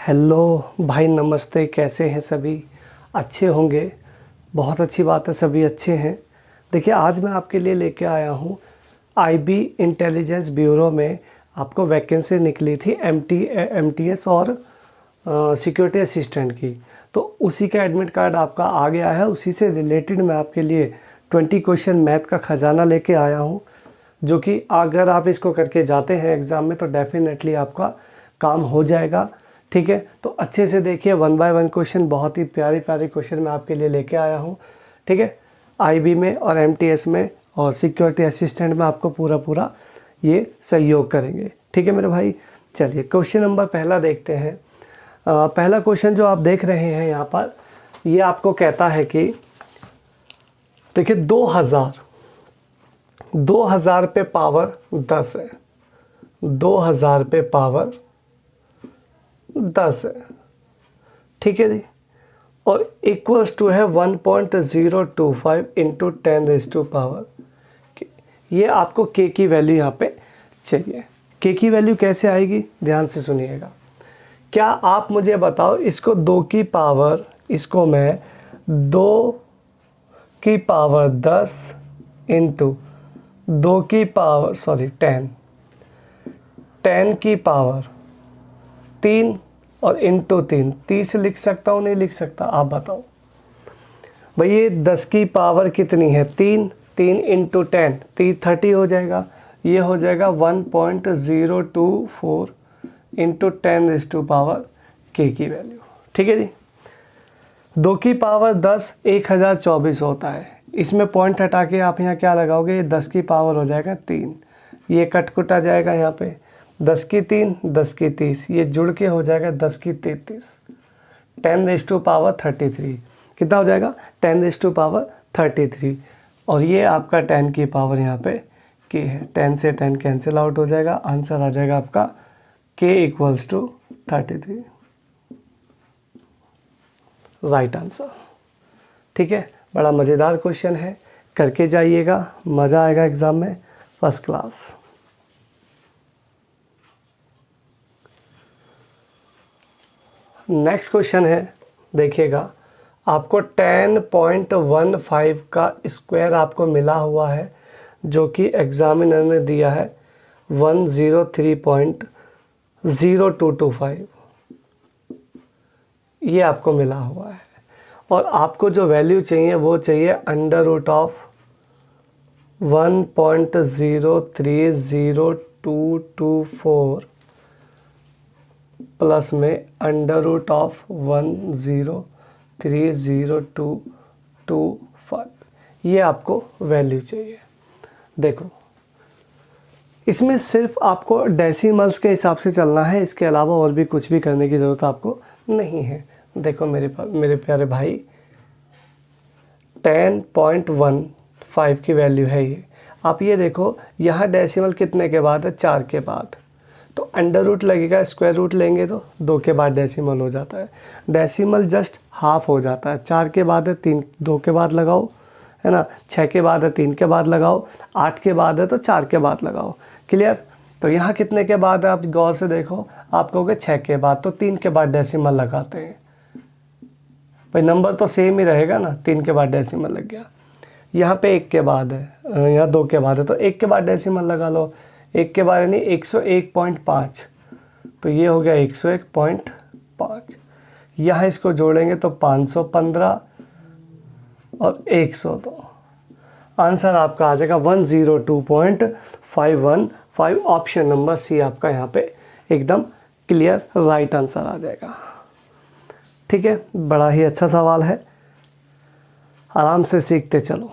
Hello भाई, नमस्ते। कैसे हैं सभी? अच्छे होंगे। बहुत अच्छी बात है, सभी अच्छे हैं। देखिए, आज मैं आपके लिए लेके आया हूँ आईबी इंटेलिजेंस ब्यूरो में आपको वैकेंसी निकली थी एमटीएस और सिक्योरिटी असिस्टेंट की। तो उसी का एडमिट कार्ड आपका आ गया है। उसी से रिलेटेड मैं आपके लिए 20 क्वेश्चन मैथ का ख़जाना लेके आया हूँ, जो कि अगर आप इसको करके जाते हैं एग्ज़ाम में तो डेफिनेटली आपका काम हो जाएगा। ठीक है, तो अच्छे से देखिए, 1 बाय 1 क्वेश्चन, बहुत ही प्यारे प्यारे क्वेश्चन मैं आपके लिए लेके आया हूँ। ठीक है, आईबी में और एमटीएस में और सिक्योरिटी असिस्टेंट में आपको पूरा ये सहयोग करेंगे। ठीक है मेरे भाई, चलिए क्वेश्चन नंबर पहला देखते हैं। पहला क्वेश्चन जो आप देख रहे हैं यहाँ पर, ये आपको कहता है कि देखिए 2000 पे पावर 10 है। 2000 पे पावर 10 है, ठीक है जी। और इक्वल्स टू है 1.025 इंटू 10⁻⁴। ये आपको के की वैल्यू यहाँ पे चाहिए। के की वैल्यू कैसे आएगी, ध्यान से सुनिएगा। क्या आप मुझे बताओ, इसको 2 की पावर, इसको मैं 2 की पावर 10 इंटू 2 की पावर 10 की पावर 3 और इंटू 3, 30 लिख सकता हूँ, नहीं लिख सकता? आप बताओ भाई। ये 10 की पावर कितनी है? 3 इंटू 10, 30 हो जाएगा। ये हो जाएगा 1.024 इंटू 10⁻⁴ के की वैल्यू। ठीक है जी। 2 की पावर 10 1024 होता है। इसमें पॉइंट हटा के आप यहाँ क्या लगाओगे? ये 10 की पावर हो जाएगा 3। ये कट आ जाएगा यहाँ पे 10 की 3, 10 की 30, ये जुड़ के हो जाएगा 10 की 33। 10⁻33 कितना हो जाएगा? 10⁻33। और ये आपका 10 की पावर यहाँ पे के है। 10 से 10 कैंसिल आउट हो जाएगा। आंसर आ जाएगा आपका के इक्वल्स टू 33, राइट आंसर। ठीक है, बड़ा मज़ेदार क्वेश्चन है, करके जाइएगा, मज़ा आएगा एग्ज़ाम में, फर्स्ट क्लास। नेक्स्ट क्वेश्चन है, देखिएगा, आपको 10.15 का स्क्वायर आपको मिला हुआ है, जो कि एग्जामिनर ने दिया है 103.0225। ये आपको मिला हुआ है। और आपको जो वैल्यू चाहिए वो चाहिए √1.030224 प्लस में √1030225। ये आपको वैल्यू चाहिए। देखो, इसमें सिर्फ आपको डेसिमल्स के हिसाब से चलना है, इसके अलावा और भी कुछ भी करने की ज़रूरत आपको नहीं है। देखो मेरे प्यारे भाई, 10.15 की वैल्यू है ये। आप ये देखो, यहाँ डेसिमल कितने के बाद है? 4 के बाद। तो अंडर रूट लगेगा, स्क्वायर रूट लेंगे तो 2 के बाद डेसिमल हो जाता है। डेसिमल जस्ट हाफ हो जाता है। 4 के बाद है 3, 2 के बाद लगाओ, है ना। 6 के बाद है 3 के बाद लगाओ। 8 के बाद है तो 4 के बाद लगाओ। क्लियर? तो यहाँ कितने के बाद है? आप गौर से देखो, आप कहोगे 6 के बाद, तो 3 के बाद डेसिमल लगाते हैं भाई। नंबर तो सेम ही रहेगा ना, 3 के बाद डेसिमल लग गया। यहाँ पे 1 के बाद है, यहाँ 2 के बाद है, तो 1 के बाद डेसिमल लगा लो। 1 के बाद यानी 101.5, तो ये हो गया 101.5। यहाँ इसको जोड़ेंगे तो 515 और 102। आंसर आपका आ जाएगा 102.515। ऑप्शन नंबर सी आपका यहाँ पे एकदम क्लियर राइट आंसर आ जाएगा। ठीक है, बड़ा ही अच्छा सवाल है, आराम से सीखते चलो।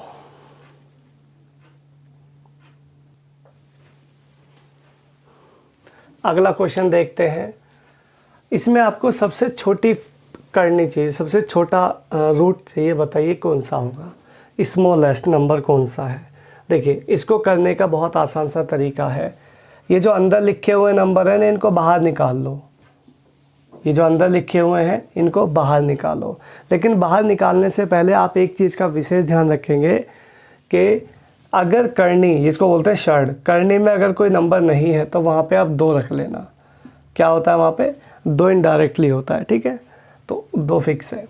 अगला क्वेश्चन देखते हैं। इसमें आपको सबसे छोटी करनी चाहिए, सबसे छोटा रूट चाहिए। बताइए कौन सा होगा, स्मॉलेस्ट नंबर कौन सा है? देखिए, इसको करने का बहुत आसान सा तरीका है। ये जो अंदर लिखे हुए नंबर हैं ना, इनको बाहर निकाल लो। ये जो अंदर लिखे हुए हैं इनको बाहर निकालो। लेकिन बाहर निकालने से पहले आप एक चीज़ का विशेष ध्यान रखेंगे कि अगर करनी, इसको बोलते हैं षड, करनी में अगर कोई नंबर नहीं है तो वहाँ पे आप 2 रख लेना। क्या होता है वहाँ पे? 2 इनडायरेक्टली होता है, ठीक है। तो 2 फिक्स है,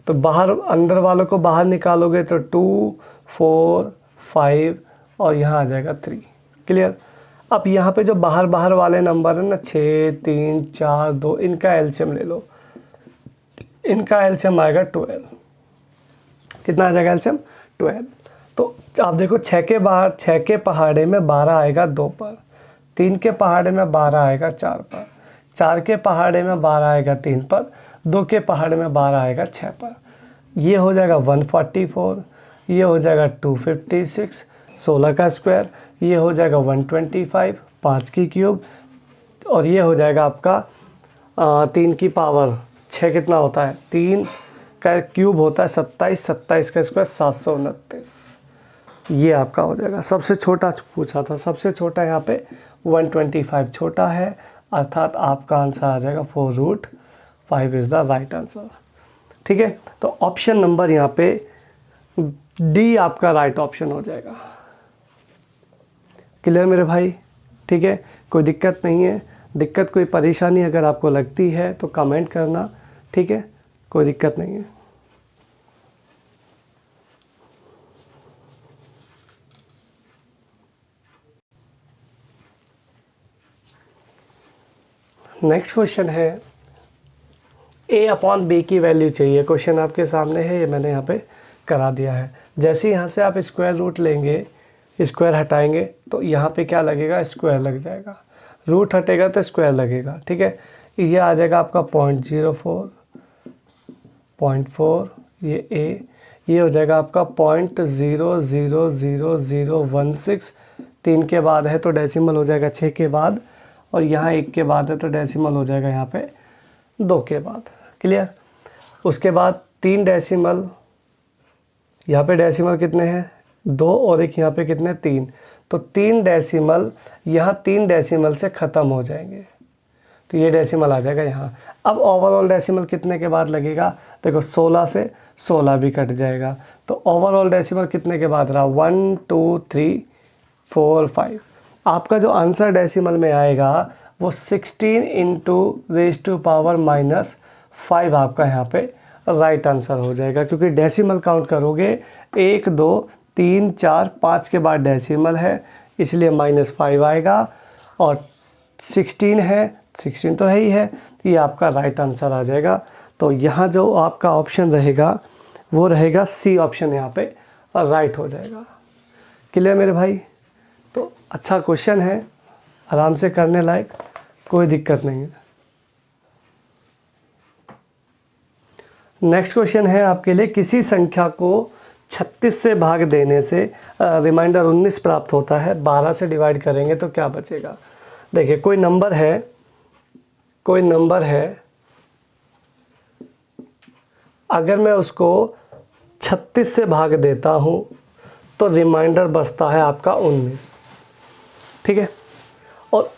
तो बाहर अंदर वालों को बाहर निकालोगे तो 2, 4, 5 और यहाँ आ जाएगा 3। क्लियर। अब यहाँ पे जो बाहर बाहर वाले नंबर है ना 6, 3, 4, 2, इनका एलसीएम ले लो। इनका एलसीएम आएगा 12। कितना आ जाएगा एलसीएम? 12। तो आप देखो 6 के पहाड़े में 12 आएगा 2 पर, 3 के पहाड़े में 12 आएगा 4 पर, 4 के पहाड़े में 12 आएगा 3 पर, 2 के पहाड़े में 12 आएगा 6 पर। ये हो जाएगा 144, ये हो जाएगा 256, 16 का स्क्वायर, ये हो जाएगा 125, 5 की क्यूब, और ये हो जाएगा आपका 3 की पावर 6 कितना होता है? 3 का क्यूब होता है 27, 27 का स्क्वायर 729। ये आपका हो जाएगा। सबसे छोटा पूछा था, सबसे छोटा यहाँ पे 125 छोटा है, अर्थात आपका आंसर आ जाएगा 4√5 इज़ द राइट आंसर। ठीक है, तो ऑप्शन नंबर यहाँ पे डी आपका राइट ऑप्शन हो जाएगा। क्लियर मेरे भाई? ठीक है, कोई दिक्कत नहीं है। दिक्कत कोई परेशानी अगर आपको लगती है तो कमेंट करना, ठीक है, कोई दिक्कत नहीं है। नेक्स्ट क्वेश्चन है a/b की वैल्यू चाहिए। क्वेश्चन आपके सामने है, ये मैंने यहाँ पे करा दिया है। जैसे यहाँ से आप स्क्वायर रूट लेंगे, स्क्वायर हटाएंगे तो यहाँ पे क्या लगेगा? स्क्वायर लग जाएगा। रूट हटेगा तो स्क्वायर लगेगा। ठीक है, ये आ जाएगा आपका 0.04, 0.4, ये a, ये हो जाएगा आपका 0.0000016। 3 के बाद है तो डेसिमल हो जाएगा 6 के बाद, और यहाँ 1 के बाद है तो डेसिमल हो जाएगा यहाँ पे 2 के बाद। क्लियर? उसके बाद 3 डेसिमल, यहाँ पे डेसिमल कितने हैं? 2, और एक यहाँ पे कितने? 3। तो 3 डेसिमल, यहाँ 3 डेसिमल से ख़त्म हो जाएंगे, तो ये डेसिमल आ जाएगा यहाँ। अब ओवरऑल डेसिमल कितने के बाद लगेगा? देखो 16 से 16 भी कट जाएगा, तो ओवरऑल डेसिमल कितने के बाद रहा? 1, 2, 3, 4, 5। आपका जो आंसर डेसिमल में आएगा वो 16 × 10⁻⁻5 आपका यहाँ पे राइट आंसर हो जाएगा, क्योंकि डेसिमल काउंट करोगे 1, 2, 3, 4, 5 के बाद डेसिमल है, इसलिए -5 आएगा, और 16 है, 16 तो है ही है, तो ये आपका राइट आंसर आ जाएगा। तो यहाँ जो आपका ऑप्शन रहेगा वो रहेगा सी ऑप्शन, यहाँ पे राइट हो जाएगा। क्लियर मेरे भाई? तो अच्छा क्वेश्चन है, आराम से करने लायक, कोई दिक्कत नहीं है। नेक्स्ट क्वेश्चन है आपके लिए, किसी संख्या को 36 से भाग देने से रिमाइंडर 19 प्राप्त होता है, 12 से डिवाइड करेंगे तो क्या बचेगा? देखिए कोई नंबर है, अगर मैं उसको 36 से भाग देता हूँ तो रिमाइंडर बचता है आपका 19। ठीक है, और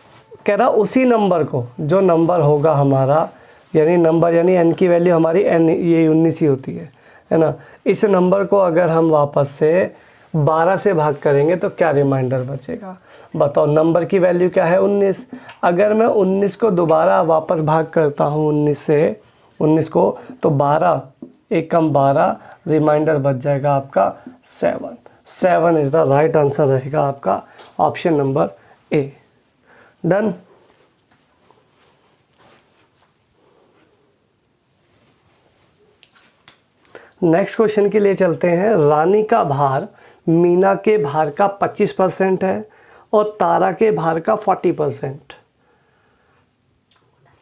कह रहा उसी नंबर को, जो नंबर होगा हमारा, यानी नंबर यानी n की वैल्यू हमारी n ये 19 ही होती है ना, इस नंबर को अगर हम वापस से 12 से भाग करेंगे तो क्या रिमाइंडर बचेगा? बताओ, नंबर की वैल्यू क्या है? 19। अगर मैं 19 को दोबारा वापस भाग करता हूँ 19 को, तो 12 एकम 12, रिमाइंडर बच जाएगा आपका 7। 7 इज़ द राइट आंसर रहेगा आपका option number A. Done. Next question के लिए चलते हैं। रानी का भार मीना के भार का 25% है और तारा के भार का 40%।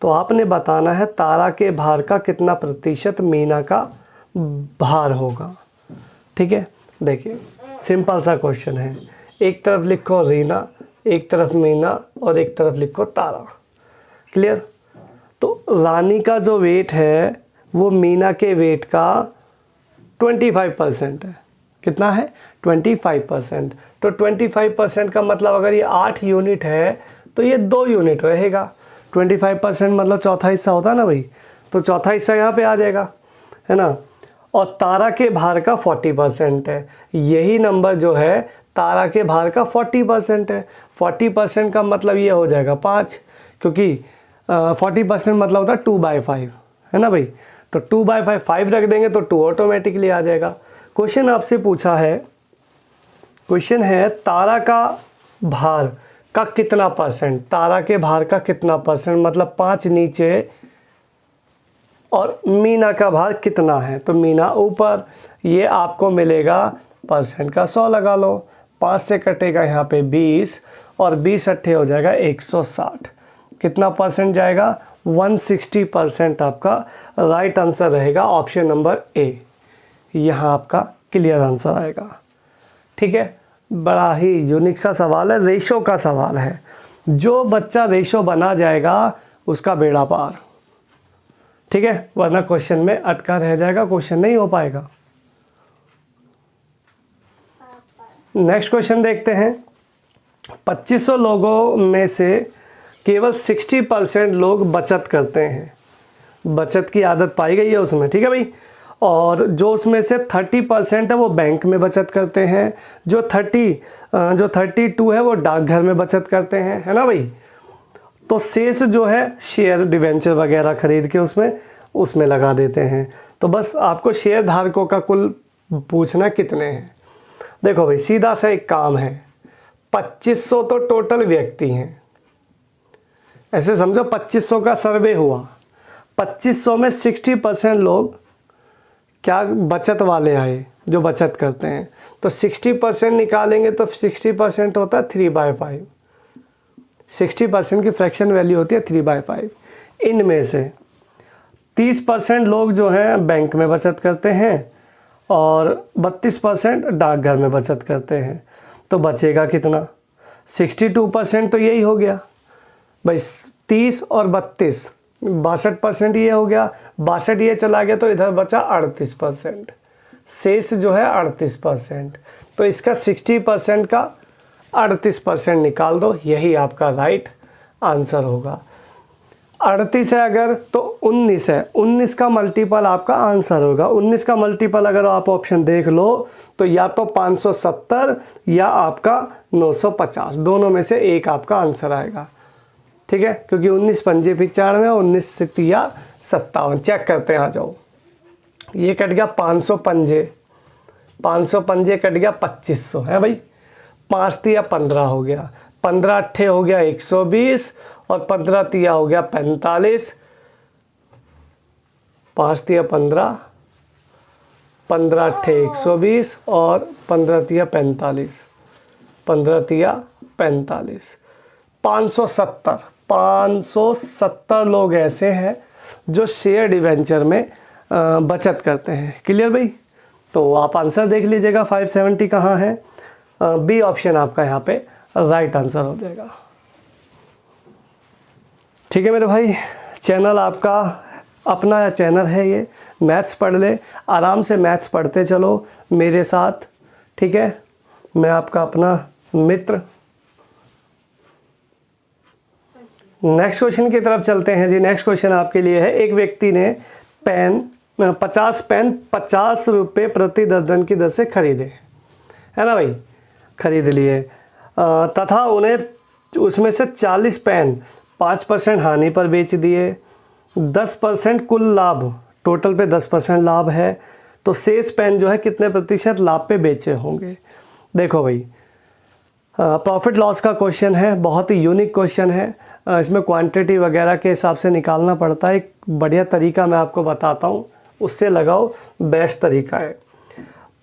तो आपने बताना है तारा के भार का कितना प्रतिशत मीना का भार होगा। ठीक है, देखिए सिंपल सा क्वेश्चन है। एक तरफ लिखो रीना, एक तरफ मीना, और एक तरफ लिखो तारा। क्लियर? तो रानी का जो वेट है वो मीना के वेट का 25% है। कितना है? 25%। तो 25% का मतलब अगर ये 8 यूनिट है तो ये 2 यूनिट रहेगा। 25% मतलब चौथा हिस्सा होता है ना भाई, तो चौथा हिस्सा यहाँ पे आ जाएगा, है ना। और तारा के भार का 40% है, यही नंबर जो है तारा के भार का 40% है। 40% का मतलब ये हो जाएगा 5, क्योंकि 40% मतलब होता है 2/5, है ना भाई। तो 2/5 5 रख देंगे तो 2 ऑटोमेटिकली आ जाएगा। क्वेश्चन आपसे पूछा है, क्वेश्चन है तारा का भार का कितना परसेंट, तारा के भार का कितना परसेंट, मतलब 5 नीचे और मीना का भार कितना है। तो मीना ऊपर, ये आपको मिलेगा परसेंट का 100 लगा लो, 5 से कटेगा यहाँ पे 20 और 20 अट्ठे हो जाएगा 160। कितना परसेंट जाएगा? 160% आपका राइट आंसर रहेगा, ऑप्शन नंबर ए। यहाँ आपका क्लियर आंसर आएगा। ठीक है, बड़ा ही यूनिक सा सवाल है, रेशो का सवाल है। जो बच्चा रेशो बना जाएगा उसका बेड़ा पार। ठीक है, वरना क्वेश्चन में अटका रह जाएगा, क्वेश्चन नहीं हो पाएगा। नेक्स्ट क्वेश्चन देखते हैं। 2500 लोगों में से केवल 60% लोग बचत करते हैं, बचत की आदत पाई गई है उसमें। ठीक है भाई, और जो उसमें से 30% है वो बैंक में बचत करते हैं, जो 32 है वो डाकघर में बचत करते हैं, है ना भाई। तो शेष जो है शेयर डिवेंचर वगैरह खरीद के उसमें लगा देते हैं। तो बस आपको शेयर धारकों का कुल पूछना कितने हैं। देखो भाई, सीधा सा एक काम है, 2500 तो टोटल व्यक्ति हैं, ऐसे समझो 2500 का सर्वे हुआ, 2500 में 60% लोग क्या बचत वाले आए जो बचत करते हैं। तो 60% निकालेंगे तो 60% होता है 3/5, 60% की फ्रैक्शन वैल्यू होती है 3/5। इनमें से 30% लोग जो हैं बैंक में बचत करते हैं और 32% डाकघर में बचत करते हैं। तो बचेगा कितना? 62% तो यही हो गया भाई, 30 और 32, 62% ये हो गया, 62 ये चला गया तो इधर बचा 38%, शेष जो है 38%। तो इसका 60% का 38% निकाल दो, यही आपका राइट आंसर होगा। 38 है अगर तो 19 है, 19 का मल्टीपल आपका आंसर होगा। 19 का मल्टीपल अगर आप ऑप्शन देख लो तो या तो 570 या आपका 950, दोनों में से एक आपका आंसर आएगा। ठीक है, क्योंकि 19 पंजे 95, 19 से 57। चेक करते हैं, आ जाओ। ये कट गया 500 पंजे, 500 पंजे कट गया 2500, है भाई। 5 तिया 15 हो गया, 15 अट्ठे हो गया 120 और 15 तिया हो गया 45। 5 तिया 15, 15 अट्ठे 120 और 15 तिया 45, 15 तिया 45। 570 लोग ऐसे हैं जो शेयर डिवेंचर में बचत करते हैं। क्लियर भाई? तो आप आंसर देख लीजिएगा 570 कहाँ है। बी ऑप्शन आपका यहाँ पे राइट आंसर हो जाएगा। ठीक है मेरे भाई, चैनल आपका अपना चैनल है ये, मैथ्स पढ़ ले, आराम से मैथ्स पढ़ते चलो मेरे साथ। ठीक है, मैं आपका अपना मित्र। नेक्स्ट क्वेश्चन की तरफ चलते हैं जी। नेक्स्ट क्वेश्चन आपके लिए है, एक व्यक्ति ने 50 पेन 50 रुपये प्रति दर्जन की दर से खरीदे, है ना भाई, खरीद लिए, तथा उन्हें उसमें से 40 पेन 5% हानि पर बेच दिए। 10% कुल लाभ, टोटल पे 10% लाभ है, तो शेष पेन जो है कितने प्रतिशत लाभ पे बेचे होंगे। देखो भाई, प्रॉफिट लॉस का क्वेश्चन है, बहुत ही यूनिक क्वेश्चन है। इसमें क्वांटिटी वगैरह के हिसाब से निकालना पड़ता है। एक बढ़िया तरीका मैं आपको बताता हूँ, उससे लगाओ, बेस्ट तरीका है।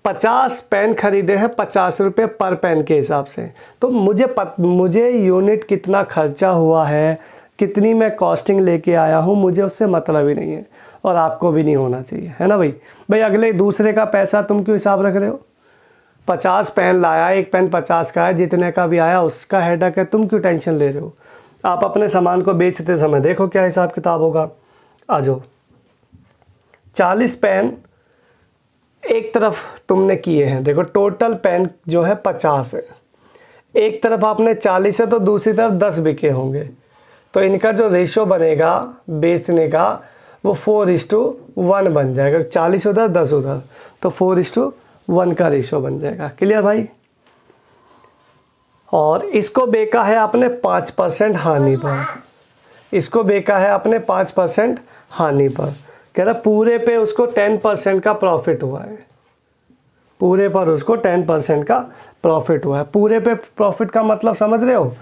50 पेन खरीदे हैं 50 रुपये पर पेन के हिसाब से, तो मुझे यूनिट कितना खर्चा हुआ है, कितनी मैं कॉस्टिंग लेके आया हूँ, मुझे उससे मतलब ही नहीं है, और आपको भी नहीं होना चाहिए, है ना भाई। भाई अगले दूसरे का पैसा तुम क्यों हिसाब रख रहे हो? 50 पेन लाया, एक पेन 50 का है, जितने का भी आया उसका हेडक है, तुम क्यों टेंशन ले रहे हो? आप अपने सामान को बेचते समय देखो क्या हिसाब किताब होगा। आ जाओ, 40 पेन एक तरफ तुमने किए हैं, देखो टोटल पेन जो है 50 है, एक तरफ आपने 40 है तो दूसरी तरफ 10 बिके होंगे, तो इनका जो रेशो बनेगा बेचने का वो 4:1 बन जाएगा। 40 उधर 10 उधर, तो 4:1 का रेशो बन जाएगा। क्लियर भाई? और इसको बेचा है आपने 5% हानि पर, इसको बेचा है आपने 5% हानि पर। कह रहा पूरे पे उसको 10% का प्रॉफिट हुआ है, पूरे पर उसको 10% का प्रॉफिट हुआ है। पूरे पे प्रॉफिट का मतलब समझ रहे हो,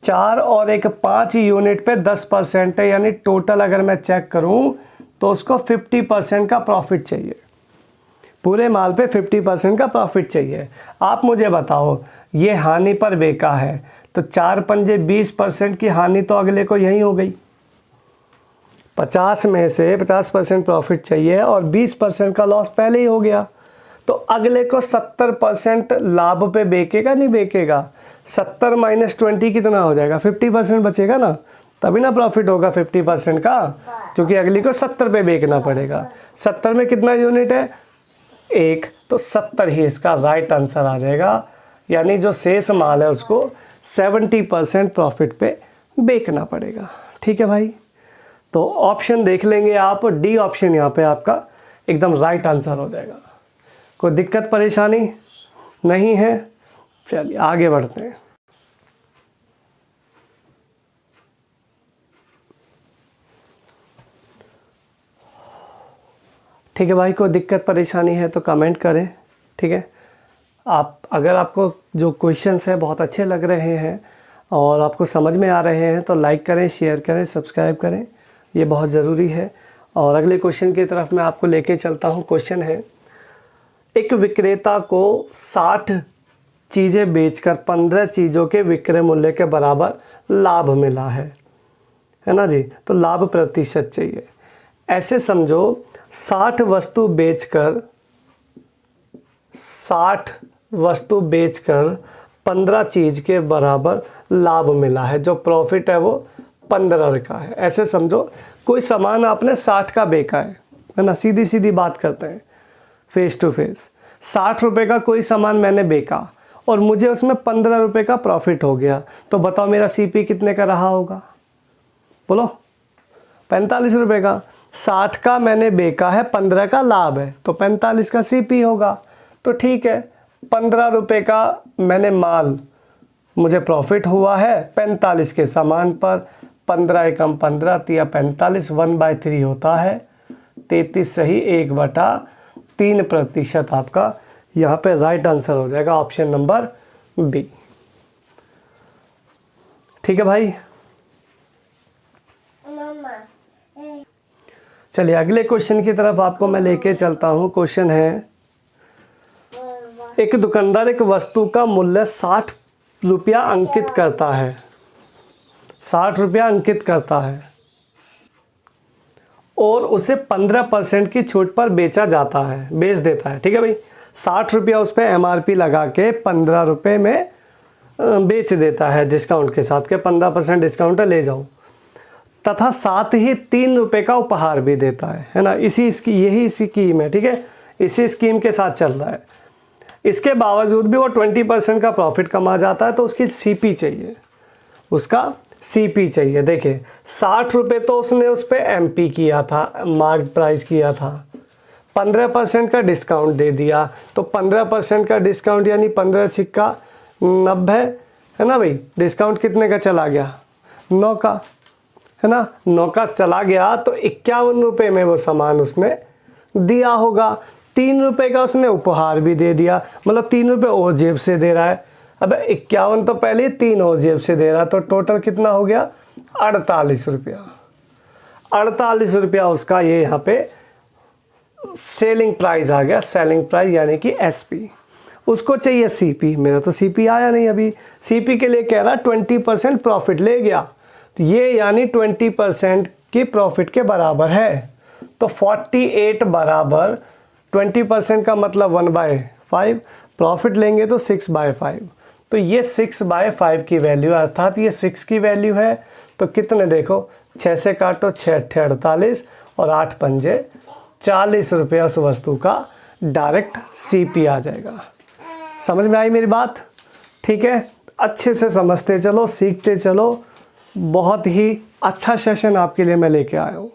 4 और 1 5 यूनिट पे 10% है, यानी टोटल अगर मैं चेक करूं तो उसको 50% का प्रॉफिट चाहिए, पूरे माल पे 50% का प्रॉफिट चाहिए। आप मुझे बताओ, ये हानि पर बेचा है तो 4 पंजे 20% की हानि तो अगले को यही हो गई। 50 में से 50% प्रॉफिट चाहिए और 20% का लॉस पहले ही हो गया, तो अगले को 70% लाभ पे बेचेगा नहीं बेचेगा। 70 - 20 कितना हो जाएगा, 50% बचेगा ना, तभी ना प्रॉफिट होगा 50% का, क्योंकि अगली को 70 पे बेचना पड़ेगा। 70 में कितना यूनिट है, 1, तो 70 ही इसका राइट आंसर आ जाएगा। यानी जो शेष माल है उसको 70% प्रॉफिट पे बेचना पड़ेगा। ठीक है भाई, तो ऑप्शन देख लेंगे आप, डी ऑप्शन यहाँ पे आपका एकदम राइट आंसर हो जाएगा। कोई दिक्कत परेशानी नहीं है, चलिए आगे बढ़ते हैं। ठीक है भाई, कोई दिक्कत परेशानी है तो कमेंट करें। ठीक है, आप अगर आपको जो क्वेश्चंस है बहुत अच्छे लग रहे हैं और आपको समझ में आ रहे हैं तो लाइक करें, शेयर करें, सब्सक्राइब करें, ये बहुत ज़रूरी है। और अगले क्वेश्चन की तरफ मैं आपको लेके चलता हूँ। क्वेश्चन है, एक विक्रेता को 60 चीज़ें बेचकर 15 चीज़ों के विक्रय मूल्य के बराबर लाभ मिला है ना जी, तो लाभ प्रतिशत चाहिए। ऐसे समझो 60 वस्तु बेचकर 15 चीज़ के बराबर लाभ मिला है, जो प्रॉफिट है वो 15 का है। ऐसे समझो कोई सामान आपने 60 का बेचा है ना, सीधी सीधी बात करते हैं फेस टू फेस। 60 रुपये का कोई सामान मैंने बेचा और मुझे उसमें 15 रुपये का प्रॉफिट हो गया, तो बताओ मेरा सीपी कितने का रहा होगा, बोलो। 45 रुपये का। 60 का मैंने बेचा है, 15 का लाभ है, तो 45 का सीपी होगा। तो ठीक है, 15 रुपये का मैंने माल, मुझे प्रॉफिट हुआ है 45 के सामान पर। 15 एकम 15 तिया 45, 1/3 होता है 33 सही 1/3% आपका यहाँ पे राइट आंसर हो जाएगा, ऑप्शन नंबर बी। ठीक है भाई, चलिए अगले क्वेश्चन की तरफ आपको मैं लेके चलता हूँ। क्वेश्चन है, एक दुकानदार एक वस्तु का मूल्य 60 रुपया अंकित करता है, 60 रुपया अंकित करता है और उसे 15% की छूट पर बेच देता है। ठीक है भाई, 60 रुपया उस पर MRP लगा के 15 रुपये में बेच देता है डिस्काउंट के साथ, के 15% डिस्काउंट ले जाओ, तथा साथ ही 3 रुपये का उपहार भी देता है ना। यही स्कीम है। ठीक है, इसी स्कीम के साथ चल रहा है। इसके बावजूद भी वो 20% का प्रॉफिट कमा जाता है, तो उसकी सीपी चाहिए, उसका सीपी चाहिए। देखिए 60 रुपये तो उसने उस पर MP किया था, मार्क प्राइस किया था, 15% का डिस्काउंट दे दिया, तो 15% का डिस्काउंट यानी 15 छिक्का 90 है ना भाई। डिस्काउंट कितने का चला गया, 9 का है ना, 9 का चला गया, तो 51 रुपये में वो सामान उसने दिया होगा। 3 रुपये का उसने उपहार भी दे दिया, मतलब 3 रुपये और जेब से दे रहा है। अब 51 तो पहले 3 और जेब से दे रहा, तो टोटल कितना हो गया, 48 रुपया। 48 रुपया उसका ये यहाँ पे सेलिंग प्राइस आ गया, सेलिंग प्राइस यानी कि SP। उसको चाहिए CP, मेरा तो CP आया नहीं अभी। CP के लिए कह रहा 20% प्रॉफिट ले गया, तो ये यानी 20% की प्रॉफिट के बराबर है। तो 48 बराबर 20% का मतलब 1/5, प्रॉफिट लेंगे तो 6/5, तो ये 6/5 की वैल्यू, अर्थात ये 6 की वैल्यू है। तो कितने देखो, 6 से काटो, 6 × 48 और 8 पंजे 40 रुपये उस वस्तु का डायरेक्ट CP आ जाएगा। समझ में आई मेरी बात? ठीक है, अच्छे से समझते चलो, सीखते चलो। बहुत ही अच्छा सेशन आपके लिए मैं लेके आया हूँ।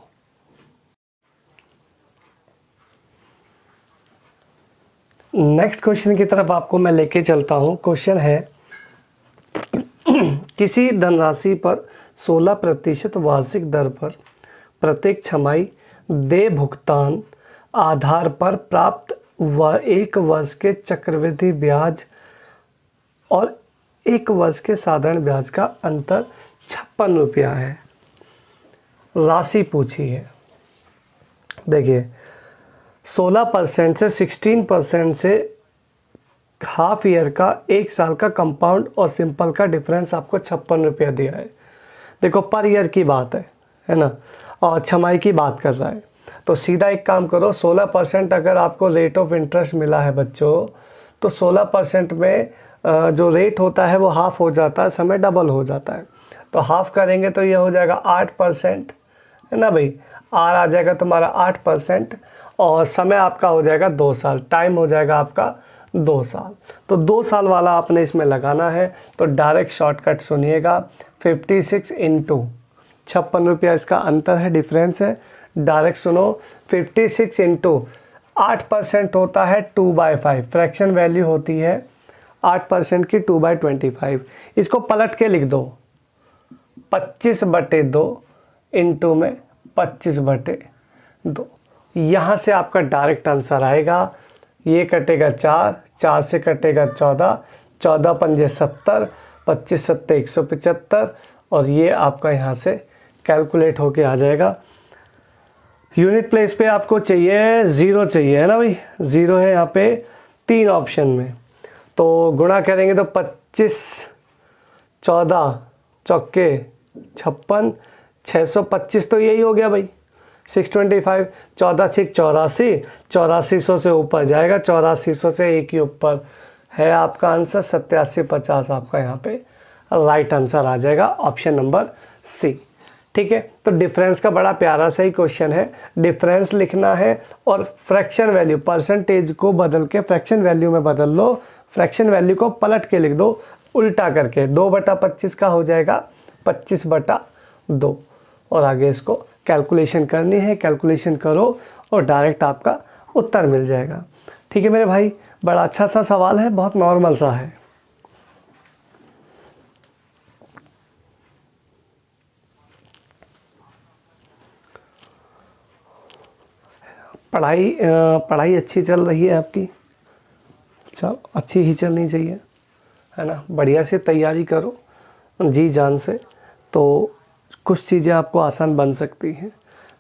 नेक्स्ट क्वेश्चन की तरफ आपको मैं लेके चलता हूँ। क्वेश्चन है किसी धनराशि पर 16% वार्षिक दर पर प्रत्येक छमाही देय भुगतान आधार पर प्राप्त एक वर्ष के चक्रवृद्धि ब्याज और एक वर्ष के साधारण ब्याज का अंतर 56 रुपया है। राशि पूछी है, देखिए 16% से 16% से हाफ ईयर का, एक साल का कंपाउंड और सिंपल का डिफरेंस आपको 56 रुपया दिया है। देखो पर ईयर की बात है ना, और छमाही की बात कर रहा है, तो सीधा एक काम करो, 16% अगर आपको रेट ऑफ इंटरेस्ट मिला है बच्चों, तो 16% में जो रेट होता है वो हाफ हो जाता है, समय डबल हो जाता है। तो हाफ करेंगे तो ये हो जाएगा 8%, है ना भाई, आर आ जाएगा तुम्हारा 8%, और समय आपका हो जाएगा 2 साल, टाइम हो जाएगा आपका 2 साल। तो 2 साल वाला आपने इसमें लगाना है, तो डायरेक्ट शॉर्टकट सुनिएगा, 56 इंटू 56 रुपया इसका अंतर है, डिफरेंस है। डायरेक्ट सुनो, 56 इंटू 8% होता है 2/5, फ्रैक्शन वैल्यू होती है 8% की 2/25। इसको पलट के लिख दो, 25/2 इंटू में 25/2। यहाँ से आपका डायरेक्ट आंसर आएगा, ये कटेगा 4, 4 से कटेगा 14, 14 पंजे 70, 25 सत्ते 175, और ये आपका यहाँ से कैलकुलेट होके आ जाएगा। यूनिट प्लेस पे आपको चाहिए 0 चाहिए, है ना भाई, 0 है यहाँ पे 3 ऑप्शन में। तो गुणा करेंगे तो 25, 14 चौके 56, 625 तो यही हो गया भाई, 625, 14 6 84, 8400 से ऊपर जाएगा, 8400 से एक ही ऊपर है आपका आंसर, 8750 आपका यहाँ पे राइट आंसर आ जाएगा, ऑप्शन नंबर सी। ठीक है, तो डिफरेंस का बड़ा प्यारा सा ही क्वेश्चन है, डिफरेंस लिखना है और फ्रैक्शन वैल्यू, परसेंटेज को बदल के फ्रैक्शन वैल्यू में बदल लो, फ्रैक्शन वैल्यू को पलट के लिख दो उल्टा करके, 2/25 का हो जाएगा 25/2, और आगे इसको कैलकुलेशन करनी है, कैलकुलेशन करो और डायरेक्ट आपका उत्तर मिल जाएगा। ठीक है मेरे भाई, बड़ा अच्छा सा सवाल है, बहुत नॉर्मल सा है। पढ़ाई अच्छी चल रही है आपकी? चलो अच्छी ही चलनी चाहिए, है ना, बढ़िया से तैयारी करो जी जान से, तो कुछ चीज़ें आपको आसान बन सकती हैं,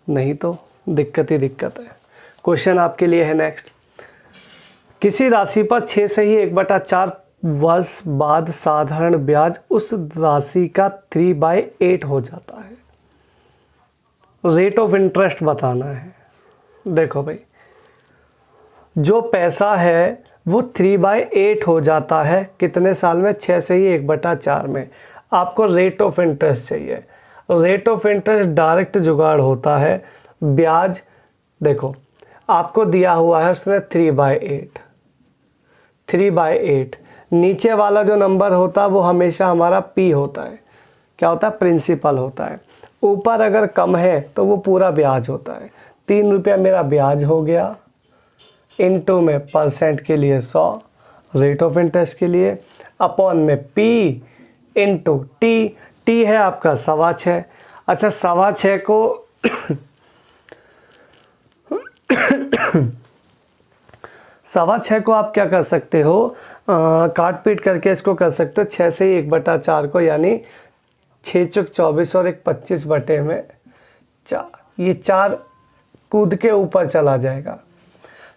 नहीं तो दिक्कत ही दिक्कत है। क्वेश्चन आपके लिए है नेक्स्ट, किसी राशि पर 6 से ही 1/4 वर्ष बाद साधारण ब्याज उस राशि का 3/8 हो जाता है, रेट ऑफ इंटरेस्ट बताना है। देखो भाई, जो पैसा है वो 3/8 हो जाता है कितने साल में, 6 से ही 1/4 में। आपको रेट ऑफ इंटरेस्ट चाहिए, रेट ऑफ इंटरेस्ट डायरेक्ट जुगाड़ होता है, ब्याज देखो आपको दिया हुआ है उसने 3/8, नीचे वाला जो नंबर होता है वो हमेशा हमारा P होता है, क्या होता है, प्रिंसिपल होता है। ऊपर अगर कम है तो वो पूरा ब्याज होता है। 3 रुपया मेरा ब्याज हो गया, इनटू में परसेंट के लिए 100 रेट ऑफ इंटरेस्ट के लिए, अपॉन में P इंटू टी है आपका 6.25। अच्छा 6.25 को 6.25 को आप क्या कर सकते हो, काट पीट करके इसको कर सकते हो 6 से ही 1/4 को, यानी 6 चुक 24 और 1 25/4, ये 4 कूद के ऊपर चला जाएगा,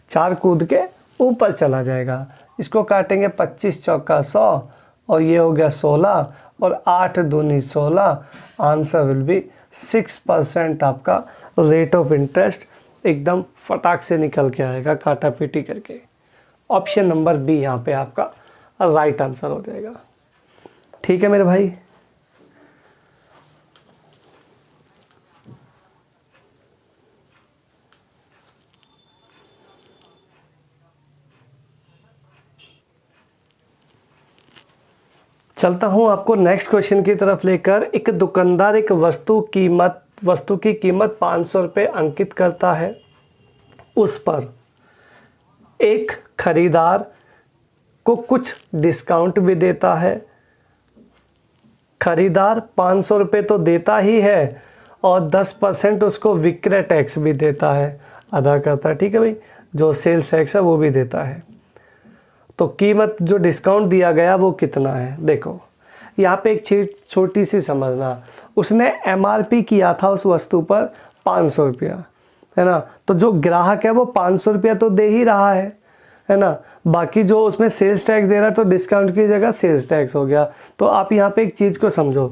4 कूद के ऊपर चला जाएगा। इसको काटेंगे 25 चौका 100 और ये हो गया 16 और 8 दूनी 16, आंसर विल बी 6% आपका रेट ऑफ इंटरेस्ट एकदम फटाक से निकल के आएगा काटा पीटी करके। ऑप्शन नंबर बी यहाँ पे आपका राइट आंसर हो जाएगा। ठीक है मेरे भाई, चलता हूँ आपको नेक्स्ट क्वेश्चन की तरफ लेकर। एक दुकानदार एक वस्तु की कीमत 500 रुपये अंकित करता है, उस पर एक खरीदार को कुछ डिस्काउंट भी देता है। खरीदार 500 रुपये तो देता ही है और 10% उसको विक्रय टैक्स भी देता है, अदा करता है। ठीक है भाई, जो सेल्स टैक्स है वो भी देता है। तो कीमत जो डिस्काउंट दिया गया वो कितना है? देखो यहाँ पे एक चीज छोटी सी समझना, उसने MRP किया था उस वस्तु पर 500 रुपया, है ना। तो जो ग्राहक है वो 500 रुपया तो दे ही रहा है ना। बाकी जो उसमें सेल्स टैक्स दे रहा है तो डिस्काउंट की जगह सेल्स टैक्स हो गया। तो आप यहाँ पे एक चीज़ को समझो,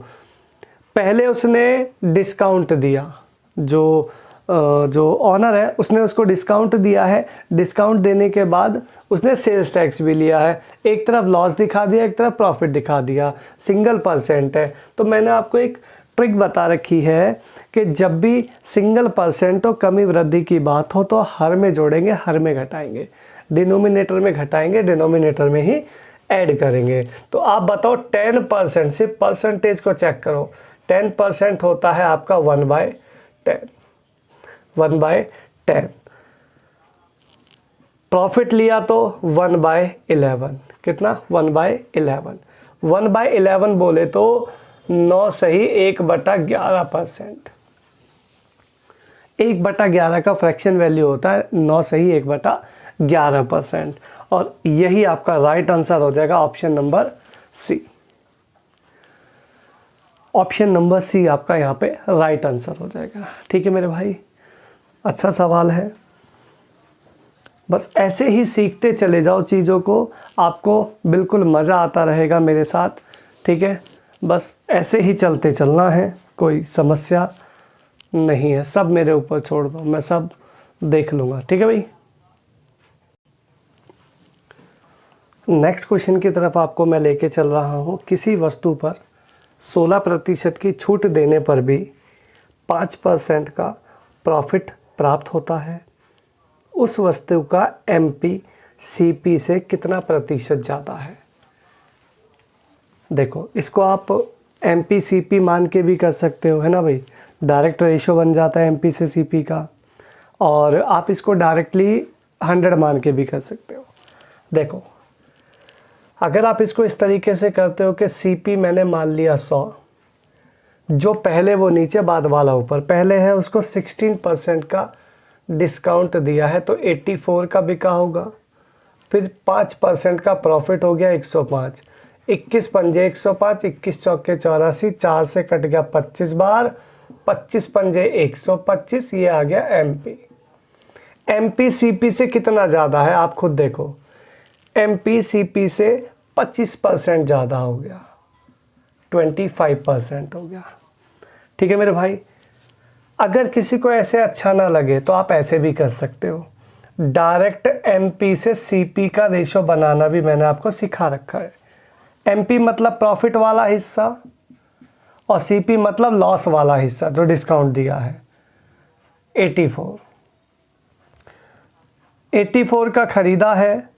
पहले उसने डिस्काउंट दिया, जो ऑनर है उसने उसको डिस्काउंट दिया है। डिस्काउंट देने के बाद उसने सेल्स टैक्स भी लिया है। एक तरफ लॉस दिखा दिया, एक तरफ प्रॉफिट दिखा दिया, सिंगल परसेंट है। तो मैंने आपको एक ट्रिक बता रखी है कि जब भी सिंगल परसेंट और कमी वृद्धि की बात हो तो हर में जोड़ेंगे, हर में घटाएंगे, डिनोमिनेटर में घटाएंगे, डिनोमिनेटर में ही ऐड करेंगे। तो आप बताओ 10%, सिर्फ परसेंटेज को चेक करो, 10% होता है आपका 1/10, 1/10। प्रॉफिट लिया तो 1/11, कितना? 1/11। 1/11 बोले तो 9 सही 1/11%। 1/11 का फ्रैक्शन वैल्यू होता है 9 सही 1/11%। और यही आपका राइट आंसर हो जाएगा, option number C. Option number C आपका यहाँ पे राइट आंसर हो जाएगा। ठीक है मेरे भाई, अच्छा सवाल है। बस ऐसे ही सीखते चले जाओ चीज़ों को, आपको बिल्कुल मज़ा आता रहेगा मेरे साथ। ठीक है, बस ऐसे ही चलते चलना है, कोई समस्या नहीं है, सब मेरे ऊपर छोड़ दो, मैं सब देख लूँगा। ठीक है भाई, नेक्स्ट क्वेश्चन की तरफ आपको मैं लेके चल रहा हूँ। किसी वस्तु पर 16% की छूट देने पर भी 5% का प्रॉफिट प्राप्त होता है, उस वस्तु का MPCP से कितना प्रतिशत ज़्यादा है? देखो इसको आप MPCP मान के भी कर सकते हो, है ना भाई, डायरेक्ट रेशो बन जाता है MP से CP का। और आप इसको डायरेक्टली 100 मान के भी कर सकते हो। देखो अगर आप इसको इस तरीके से करते हो कि CP मैंने मान लिया 100, जो पहले वो नीचे बाद वाला ऊपर, पहले है उसको 16% का डिस्काउंट दिया है तो 84 का बिका होगा। फिर 5% का प्रॉफिट हो गया 105, 21 पंजे 105, 21 चौके 84, 4 से कट गया 25 बार, 25 पंजे 125, ये आ गया MP। MPCP से कितना ज़्यादा है आप खुद देखो, MPCP से 25% ज़्यादा हो गया, 25% हो गया। ठीक है मेरे भाई, अगर किसी को ऐसे अच्छा ना लगे तो आप ऐसे भी कर सकते हो। डायरेक्ट MP से CP का रेशो बनाना भी मैंने आपको सिखा रखा है। MP मतलब प्रॉफिट वाला हिस्सा और CP मतलब लॉस वाला हिस्सा जो डिस्काउंट दिया है। 84 का खरीदा है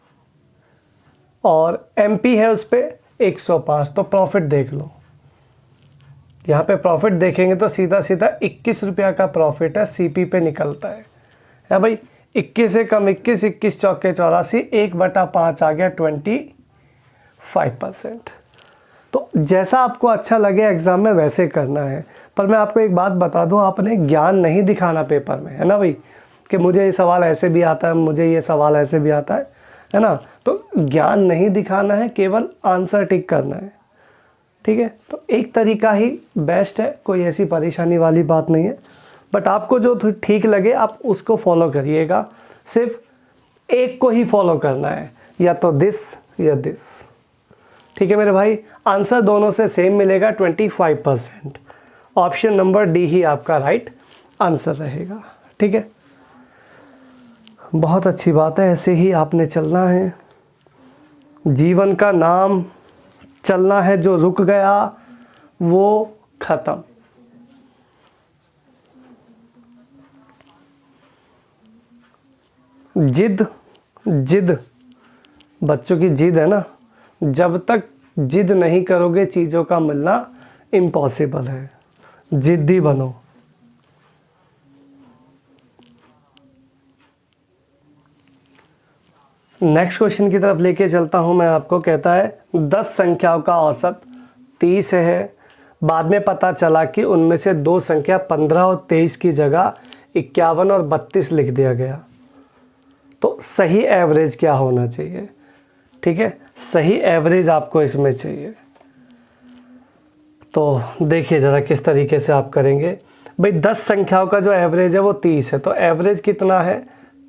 और MP है उस पर 105, तो प्रॉफिट देख लो। यहाँ पे प्रॉफिट देखेंगे तो सीधा सीधा 21 रुपया का प्रॉफिट है, CP पे निकलता है भाई। 21 से कम 21, 21 चौके 84, 1/5 आ गया 25%। तो जैसा आपको अच्छा लगे एग्ज़ाम में वैसे करना है। पर मैं आपको एक बात बता दूं, आपने ज्ञान नहीं दिखाना पेपर में, है ना भाई, कि मुझे ये सवाल ऐसे भी आता है, मुझे ये सवाल ऐसे भी आता है ना। तो ज्ञान नहीं दिखाना है, केवल आंसर टिक करना है। ठीक है, तो एक तरीका ही बेस्ट है, कोई ऐसी परेशानी वाली बात नहीं है। बट आपको जो ठीक लगे आप उसको फॉलो करिएगा, सिर्फ एक को ही फॉलो करना है, या तो दिस या दिस। ठीक है मेरे भाई, आंसर दोनों से सेम मिलेगा 25%। ऑप्शन नंबर डी ही आपका राइट आंसर रहेगा। ठीक है, बहुत अच्छी बात है, ऐसे ही आपने चलना है। जीवन का नाम चलना है, जो रुक गया वो खत्म। जिद बच्चों की जिद है ना, जब तक जिद नहीं करोगे चीज़ों का मिलना इम्पॉसिबल है। जिद्दी बनो। नेक्स्ट क्वेश्चन की तरफ लेके चलता हूं मैं आपको। कहता है 10 संख्याओं का औसत 30 है, बाद में पता चला कि उनमें से दो संख्या 15 और 23 की जगह 51 और 32 लिख दिया गया। तो सही एवरेज क्या होना चाहिए? ठीक है, सही एवरेज आपको इसमें चाहिए। तो देखिए ज़रा किस तरीके से आप करेंगे। भाई 10 संख्याओं का जो एवरेज है वो 30 है, तो एवरेज कितना है?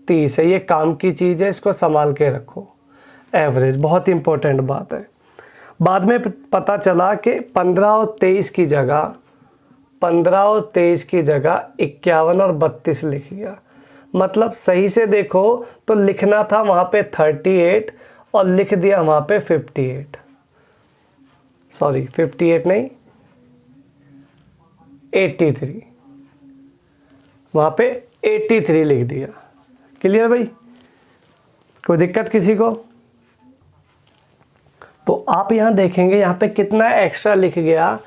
30 है। ये काम की चीज़ है, इसको संभाल के रखो। एवरेज बहुत इंपॉर्टेंट बात है। बाद में पता चला कि 15 और 23 की जगह 51 और 32 लिख गया। मतलब सही से देखो तो लिखना था वहाँ पे 38 और लिख दिया वहाँ पे 58। सॉरी 58 नहीं, 83। वहाँ पे 83 लिख दिया। क्लियर भाई? कोई दिक्कत किसी को? तो आप यहाँ देखेंगे यहाँ पे कितना एक्स्ट्रा लिख गया।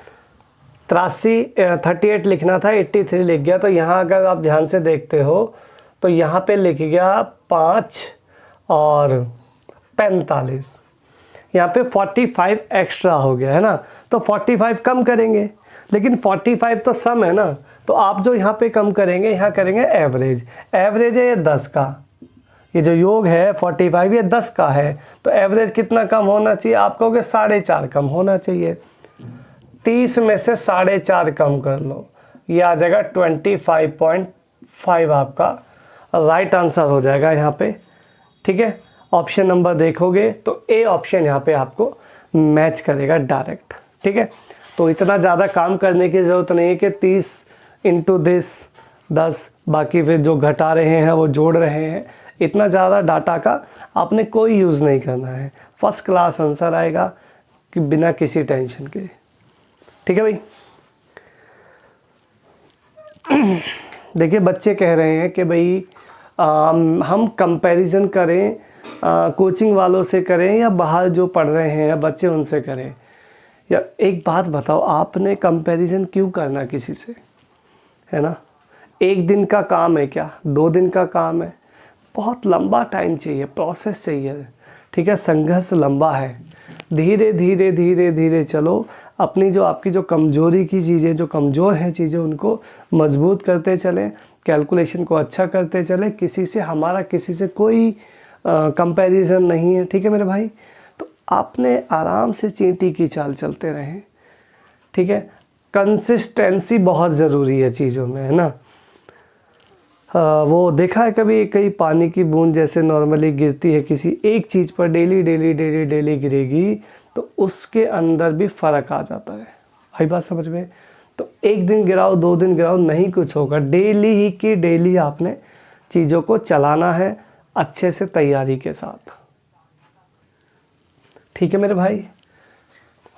38 लिखना था, 83 लिख गया। तो यहाँ अगर आप ध्यान से देखते हो तो यहाँ पे लिख गया 5 और 45। यहाँ पे 45 एक्स्ट्रा हो गया है ना। तो 45 कम करेंगे, लेकिन 45 तो सम है ना। तो आप जो यहाँ पे कम करेंगे, यहाँ करेंगे एवरेज। एवरेज है ये 10 का, ये जो योग है 45 ये 10 का है। तो एवरेज कितना कम होना चाहिए? आप कहोगे 4.5 कम होना चाहिए। 30 में से 4.5 कम कर लो, ये आ जाएगा 25.5 आपका राइट आंसर हो जाएगा यहाँ पे। ठीक है, ऑप्शन नंबर देखोगे तो ए ऑप्शन यहाँ पे आपको मैच करेगा डायरेक्ट। ठीक है, तो इतना ज़्यादा काम करने की ज़रूरत नहीं है कि 30 इंटू 10, बाकी फिर जो घटा रहे हैं वो जोड़ रहे हैं। इतना ज़्यादा डाटा का आपने कोई यूज़ नहीं करना है। फर्स्ट क्लास आंसर आएगा कि बिना किसी टेंशन के। ठीक है भाई? देखिए बच्चे कह रहे हैं कि भाई हम कंपैरिजन करें, कोचिंग वालों से करें या बाहर जो पढ़ रहे हैं बच्चे उनसे करें। या एक बात बताओ, आपने कंपैरिजन क्यों करना किसी से? है ना, एक दिन का काम है क्या? 2 दिन का काम है? बहुत लंबा टाइम चाहिए, प्रोसेस चाहिए। ठीक है, संघर्ष लंबा है। धीरे धीरे धीरे धीरे चलो। अपनी जो आपकी जो कमजोरी की चीज़ें, जो कमज़ोर हैं चीज़ें, उनको मजबूत करते चलें। कैलकुलेशन को अच्छा करते चलें। किसी से हमारा किसी से कोई कंपैरिजन नहीं है। ठीक है मेरे भाई? तो आपने आराम से चींटी की चाल चलते रहें। ठीक है, कंसिस्टेंसी बहुत ज़रूरी है चीज़ों में, है ना। वो देखा है कभी, कई पानी की बूंद जैसे नॉर्मली गिरती है किसी एक चीज़ पर, डेली डेली डेली डेली गिरेगी तो उसके अंदर भी फ़र्क आ जाता है। आई बात समझ में? तो एक दिन गिराओ, 2 दिन गिराओ, नहीं कुछ होगा। डेली ही की डेली आपने चीज़ों को चलाना है अच्छे से, तैयारी के साथ। ठीक है मेरे भाई,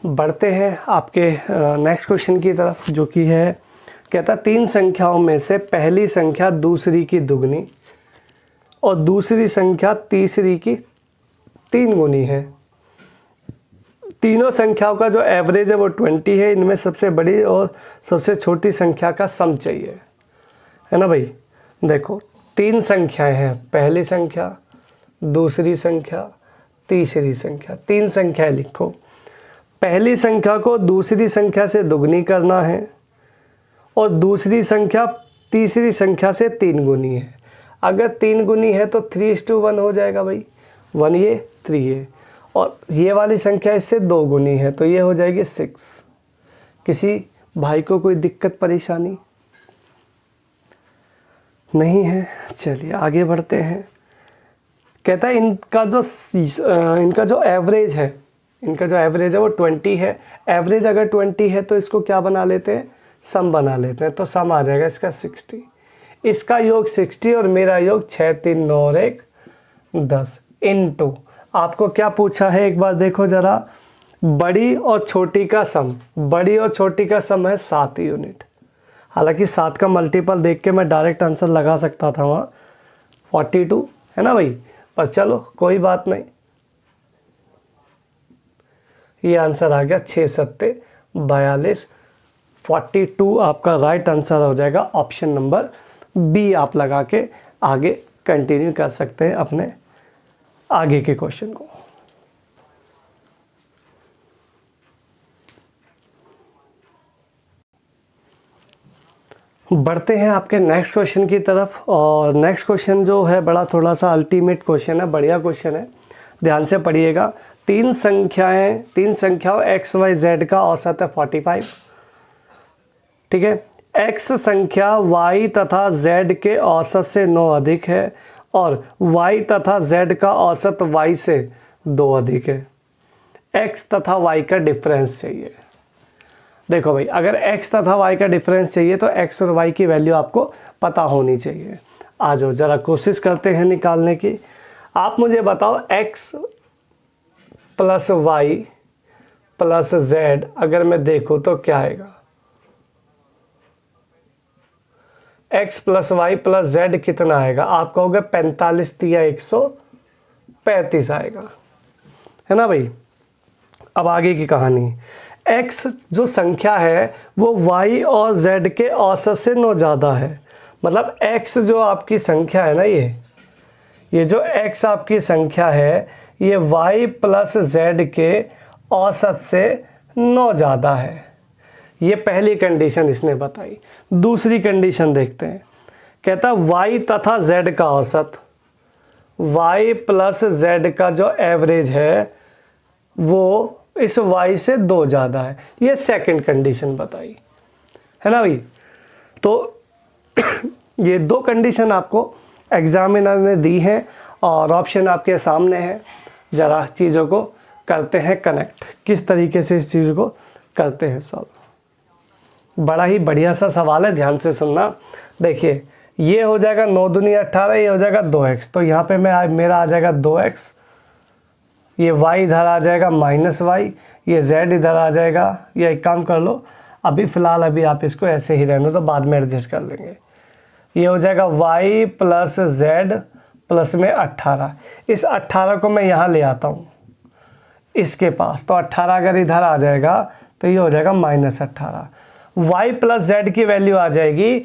बढ़ते हैं आपके नेक्स्ट क्वेश्चन की तरफ, जो कि है, कहता 3 संख्याओं में से पहली संख्या दूसरी की दुगनी और दूसरी संख्या तीसरी की 3 गुनी है। तीनों संख्याओं का जो एवरेज है वो 20 है। इनमें सबसे बड़ी और सबसे छोटी संख्या का सम चाहिए, है ना भाई। देखो 3 संख्याएं हैं, पहली संख्या, दूसरी संख्या, तीसरी संख्या। 3 संख्याएं लिखो। पहली संख्या को दूसरी संख्या से दुगनी करना है और दूसरी संख्या तीसरी संख्या से 3 गुनी है। अगर 3 गुनी है तो 3:1 हो जाएगा भाई। 1 ये, 3 ये, और ये वाली संख्या इससे 2 गुनी है तो ये हो जाएगी 6। किसी भाई को कोई दिक्कत परेशानी नहीं है? चलिए आगे बढ़ते हैं। कहता है इनका जो एवरेज है, वो 20 है। एवरेज अगर 20 है तो इसको क्या बना लेते हैं? सम बना लेते हैं। तो सम आ जाएगा इसका 60। इसका योग 60 और मेरा योग 6, 3, 9 और 1 10 इनटू, आपको क्या पूछा है एक बार देखो ज़रा, बड़ी और छोटी का सम। बड़ी और छोटी का सम है 7 यूनिट। हालांकि 7 का मल्टीपल देख के मैं डायरेक्ट आंसर लगा सकता था वहाँ 42, है ना भाई, पर चलो कोई बात नहीं। ये आंसर आ गया 6 7 42। 42 आपका राइट आंसर हो जाएगा। ऑप्शन नंबर बी आप लगा के आगे कंटिन्यू कर सकते हैं अपने आगे के क्वेश्चन को। बढ़ते हैं आपके नेक्स्ट क्वेश्चन की तरफ। और नेक्स्ट क्वेश्चन जो है बड़ा थोड़ा सा अल्टीमेट क्वेश्चन है, बढ़िया क्वेश्चन है, ध्यान से पढ़िएगा। तीन संख्याओं x y z का औसत है 45, ठीक है। x संख्या y तथा z के औसत से 9 अधिक है और y तथा z का औसत y से 2 अधिक है। x तथा y का डिफरेंस चाहिए। देखो भाई, अगर x तथा y का डिफरेंस चाहिए तो x और y की वैल्यू आपको पता होनी चाहिए। आ जाओ ज़रा कोशिश करते हैं निकालने की। आप मुझे बताओ x plus y plus z अगर मैं देखूँ तो क्या आएगा। x plus Y plus Z कितना आएगा? आप कहोगे 45 या 135 आएगा, है ना भाई। अब आगे की कहानी, x जो संख्या है वो y और z के औसत से 9 ज़्यादा है। मतलब x जो आपकी संख्या है ना, ये जो x आपकी संख्या है ये y प्लस z के औसत से 9 ज़्यादा है। ये पहली कंडीशन इसने बताई। दूसरी कंडीशन देखते हैं, कहता y तथा z का औसत, y प्लस z का जो एवरेज है वो इस y से 2 ज़्यादा है। ये सेकंड कंडीशन बताई, है ना भाई। तो ये 2 कंडीशन आपको एग्जामिनर ने दी है और ऑप्शन आपके सामने है। ज़रा चीज़ों को करते हैं कनेक्ट, किस तरीके से इस चीज़ को करते हैं सॉल्व। बड़ा ही बढ़िया सा सवाल है, ध्यान से सुनना। देखिए, ये हो जाएगा 9 दूनी 18, ये हो जाएगा 2x। तो यहाँ पे मेरा आ जाएगा 2x, ये y इधर आ जाएगा माइनस वाई, ये z इधर आ जाएगा। ये एक काम कर लो, अभी फ़िलहाल अभी आप इसको ऐसे ही रहने दो, बाद में एडजस्ट कर लेंगे। ये हो जाएगा y प्लस z प्लस में 18। इस 18 को मैं यहाँ ले आता हूँ इसके पास, तो 18 अगर इधर आ जाएगा तो ये हो जाएगा माइनस 18। y प्लस जेड की वैल्यू आ जाएगी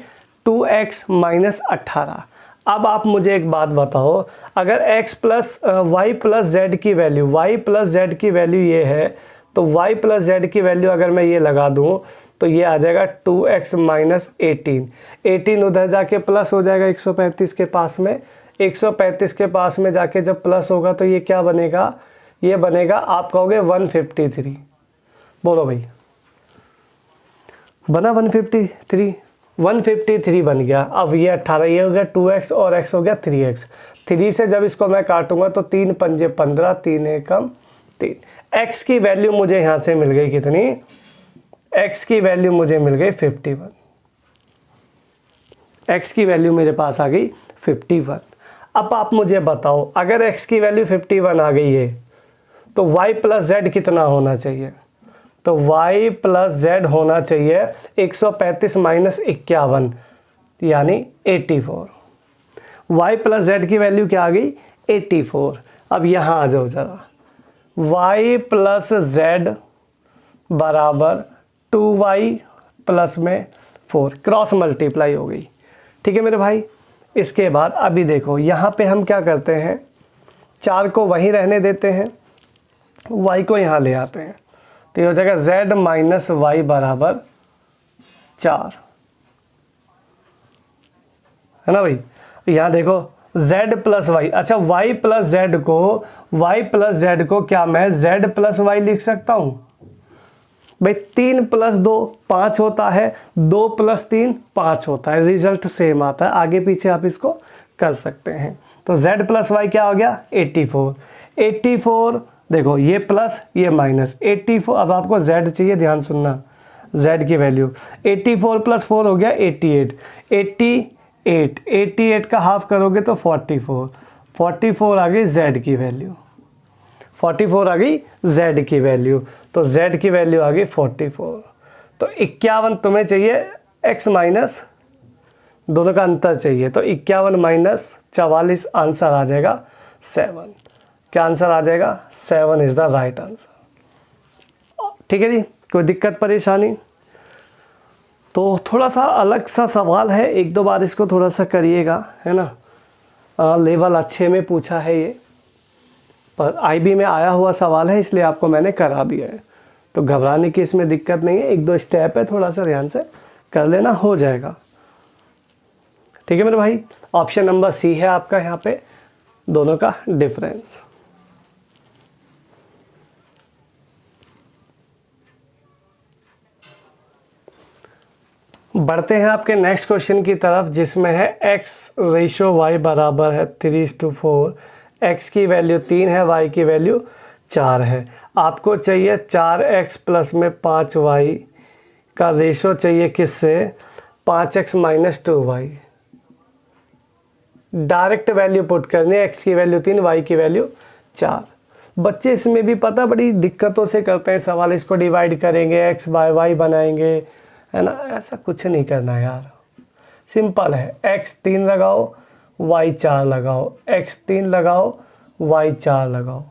2x माइनस 18। अब आप मुझे एक बात बताओ, अगर x plus Y plus Z की वैल्यू, y प्लस जेड की वैल्यू ये है, तो y प्लस जेड की वैल्यू अगर मैं ये लगा दूँ तो ये आ जाएगा 2x माइनस 18 उधर जाके प्लस हो जाएगा 135 के पास में। 135 के पास में जाके जब प्लस होगा तो ये क्या बनेगा? ये बनेगा, आप कहोगे 153। बोलो भाई, बना 153 बन गया। अब ये 18, ये हो गया 2x और x हो गया 3x। 3 से जब इसको मैं काटूंगा तो 3 पंजे 15, 3 एकम 3। x की वैल्यू मुझे यहाँ से मिल गई कितनी? x की वैल्यू मुझे मिल गई 51। x की वैल्यू मेरे पास आ गई 51। अब आप मुझे बताओ, अगर x की वैल्यू 51 आ गई है तो y प्लस जेड कितना होना चाहिए? तो y प्लस जेड होना चाहिए 135 माइनस 51 यानी 84। y प्लस जेड की वैल्यू क्या आ गई? 84। अब यहाँ आ जाओ ज़रा, y प्लस जेड बराबर 2y प्लस में 4, क्रॉस मल्टीप्लाई हो गई। ठीक है मेरे भाई। इसके बाद अभी देखो, यहाँ पे हम क्या करते हैं, 4 को वहीं रहने देते हैं, y को यहाँ ले आते हैं, तो ये हो जाएगा z माइनस वाई बराबर 4, है ना भाई। यहाँ देखो z प्लस वाई, अच्छा y प्लस जेड को क्या मैं z प्लस वाई लिख सकता हूँ? भाई 3 प्लस 2 5 होता है, 2 प्लस 3 5 होता है, रिजल्ट सेम आता है। आगे पीछे आप इसको कर सकते हैं। तो z प्लस वाई क्या हो गया? 84। देखो ये प्लस ये माइनस 84। अब आपको z चाहिए, ध्यान सुनना, z की वैल्यू 84 प्लस 4 हो गया 88 का हाफ करोगे तो 44 आ गई z की वैल्यू, 44 आ गई z की वैल्यू। तो z की वैल्यू आ गई 44। तो 51 तुम्हें चाहिए, x माइनस दोनों का अंतर चाहिए, तो 51 माइनस 44 आंसर आ जाएगा 7। क्या आंसर आ जाएगा? 7 इज़ द राइट आंसर। ठीक है जी, कोई दिक्कत परेशानी? तो थोड़ा सा अलग सा सवाल है, 1-2 बार इसको थोड़ा सा करिएगा, है ना। लेवल अच्छे में पूछा है ये, पर IB में आया हुआ सवाल है, इसलिए आपको मैंने करा दिया है। तो घबराने की इसमें दिक्कत नहीं है, 1-2 स्टेप है, थोड़ा सा ध्यान से कर लेना, हो जाएगा। ठीक है मेरे भाई, ऑप्शन नंबर सी है आपका यहाँ पे दोनों का डिफरेंस। बढ़ते हैं आपके नेक्स्ट क्वेश्चन की तरफ, जिसमें है x/y बराबर है 3:4, x की वैल्यू 3 है, y की वैल्यू 4 है। आपको चाहिए 4x प्लस में 5y का रेशो चाहिए किससे, 5x minus 2y। Direct value put करनी है, x की वैल्यू 3, y की वैल्यू 4। बच्चे इसमें भी पता बड़ी दिक्कतों से करते हैं सवाल, इसको डिवाइड करेंगे, x बाय y बनाएंगे, है ना। ऐसा कुछ नहीं करना यार, सिंपल है, x 3 लगाओ y 4 लगाओ, x 3 लगाओ y 4 लगाओ।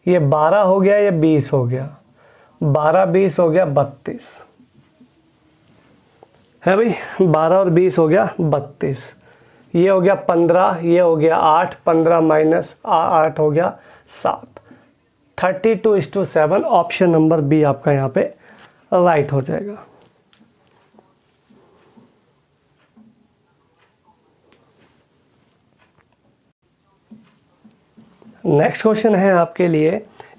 ये 12 हो गया, ये 20 हो गया, 12 20 हो गया 32 है भाई, 12 और 20 हो गया 32। ये हो गया 15, ये हो गया 8, 15 माइनस 8 हो गया 7, 32:7। ऑप्शन नंबर बी आपका यहाँ पे राइट हो जाएगा। नेक्स्ट क्वेश्चन है आपके लिए,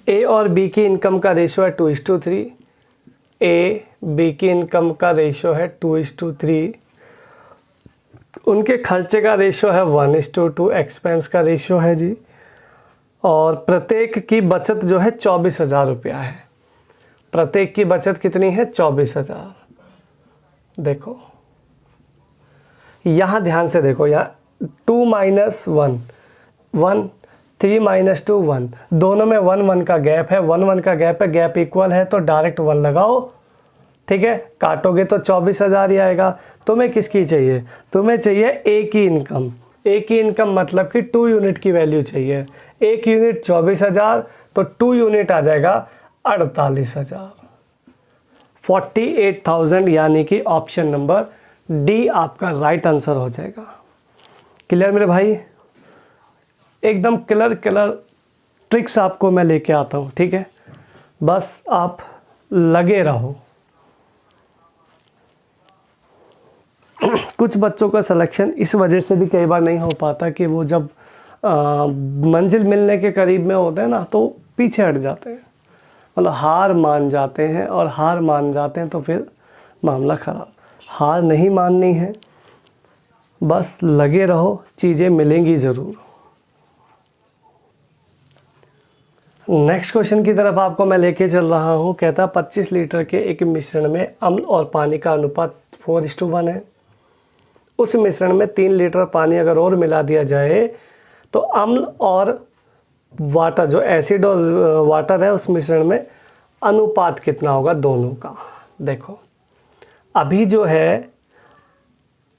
ए और बी की इनकम का रेशो है 2:3, ए बी की इनकम का रेशो है 2:3, उनके खर्चे का रेशो है 1:2, एक्सपेंस का रेशो है जी, और प्रत्येक की बचत जो है 24,000 रुपया है। प्रत्येक की बचत कितनी है, 24,000। देखो यहाँ ध्यान से देखो, यहाँ 2 माइनस 1 1, 3 माइनस 2 1, दोनों में 1 1 का गैप है, 1 1 का गैप है, गैप इक्वल है तो डायरेक्ट 1 लगाओ, ठीक है। काटोगे तो 24,000 ही आएगा। तुम्हें किसकी चाहिए, तुम्हें चाहिए ए की इनकम। ए की इनकम मतलब कि 2 यूनिट की वैल्यू चाहिए। 1 यूनिट 24,000 तो 2 यूनिट आ जाएगा 48,000, 48,000, यानी कि ऑप्शन नंबर डी आपका राइट आंसर हो जाएगा। क्लियर मेरे भाई, एकदम क्लियर ट्रिक्स आपको मैं लेके आता हूँ, ठीक है, बस आप लगे रहो। कुछ बच्चों का सिलेक्शन इस वजह से भी कई बार नहीं हो पाता कि वो जब मंजिल मिलने के करीब में होते हैं ना तो पीछे हट जाते हैं, मतलब हार मान जाते हैं, और हार मान जाते हैं तो फिर मामला ख़राब। हार नहीं माननी है, बस लगे रहो, चीज़ें मिलेंगी ज़रूर। नेक्स्ट क्वेश्चन की तरफ आपको मैं लेके चल रहा हूँ। कहता 25 लीटर के एक मिश्रण में अम्ल और पानी का अनुपात 4:1 है। उस मिश्रण में 3 लीटर पानी अगर और मिला दिया जाए तो अम्ल और वाटर, जो एसिड और वाटर है, उस मिश्रण में अनुपात कितना होगा दोनों का। देखो अभी जो है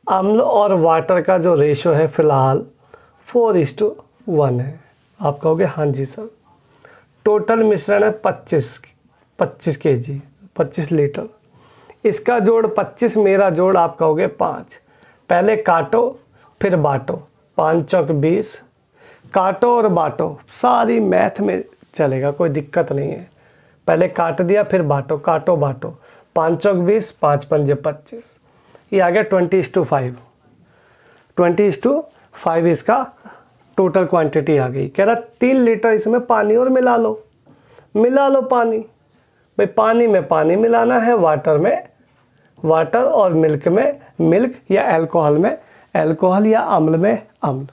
अम्ल और वाटर का जो रेशो है फ़िलहाल 4:1 है। आप कहोगे हाँ जी सर। टोटल मिश्रण है 25 kg, 25 लीटर। इसका जोड़ 25, मेरा जोड़ आप कहोगे 5। पहले काटो फिर बांटो, 5 चौक 20, काटो और बांटो, सारी मैथ में चलेगा, कोई दिक्कत नहीं है। पहले काट दिया फिर बांटो, काटो बांटो, 5 चौक 20, 5 पंजे 25, ये आ गया 20:5। 20:5 इसका टोटल क्वांटिटी आ गई। कह रहा 3 लीटर इसमें पानी और मिला लो पानी। भाई पानी में पानी मिलाना है, वाटर में वाटर, और मिल्क में मिल्क, या अल्कोहल में अल्कोहल, या अम्ल में अम्ल।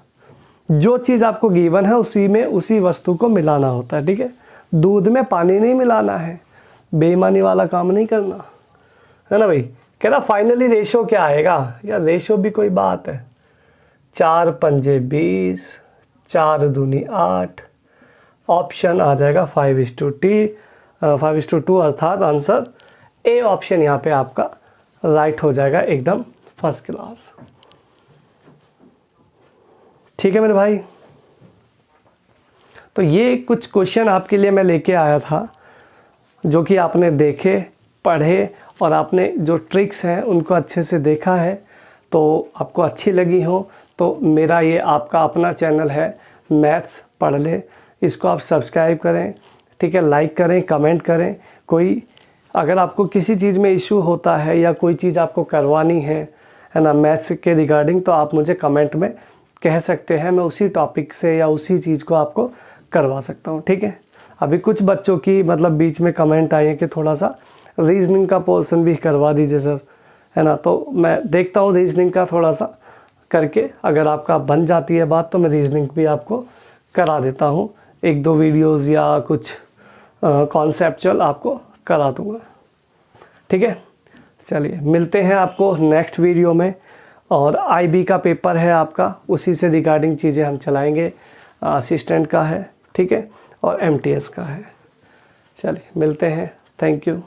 जो चीज़ आपको गिवन है उसी में उसी वस्तु को मिलाना होता है, ठीक है। दूध में पानी नहीं मिलाना है, बेईमानी वाला काम नहीं करना, है ना भाई। कह रहा फाइनली रेशो क्या आएगा, यार रेशो भी कोई बात है। 4 पंजे 20, 4 दूनी 8, ऑप्शन आ जाएगा 5:2, अर्थात आंसर ए ऑप्शन यहाँ पे आपका राइट हो जाएगा, एकदम फर्स्ट क्लास। ठीक है मेरे भाई, तो ये कुछ क्वेश्चन आपके लिए मैं लेके आया था जो कि आपने देखे, पढ़े, और आपने जो ट्रिक्स हैं उनको अच्छे से देखा है, तो आपको अच्छी लगी हो तो मेरा ये आपका अपना चैनल है मैथ्स पढ़ ले, इसको आप सब्सक्राइब करें, ठीक है, लाइक करें, कमेंट करें। कोई अगर आपको किसी चीज़ में इशू होता है या कोई चीज़ आपको करवानी है है ना, मैथ्स के रिगार्डिंग, तो आप मुझे कमेंट में कह सकते हैं, मैं उसी टॉपिक से या उसी चीज़ को आपको करवा सकता हूँ, ठीक है। अभी कुछ बच्चों की मतलब बीच में कमेंट आए हैं कि थोड़ा सा रीजनिंग का पोर्शन भी करवा दीजिए सर, है ना, तो मैं देखता हूँ रीजनिंग का थोड़ा सा करके, अगर आपका बन जाती है बात तो मैं रीजनिंग भी आपको करा देता हूँ, 1-2 वीडियोज़ या कुछ कॉन्सेप्चुअल आपको करा दूँगा, ठीक है। चलिए मिलते हैं आपको नेक्स्ट वीडियो में, और IB का पेपर है आपका, उसी से रिगार्डिंग चीज़ें हम चलाएंगे, असिस्टेंट का है, ठीक है, और MTS का है। चलिए मिलते हैं, थैंक यू।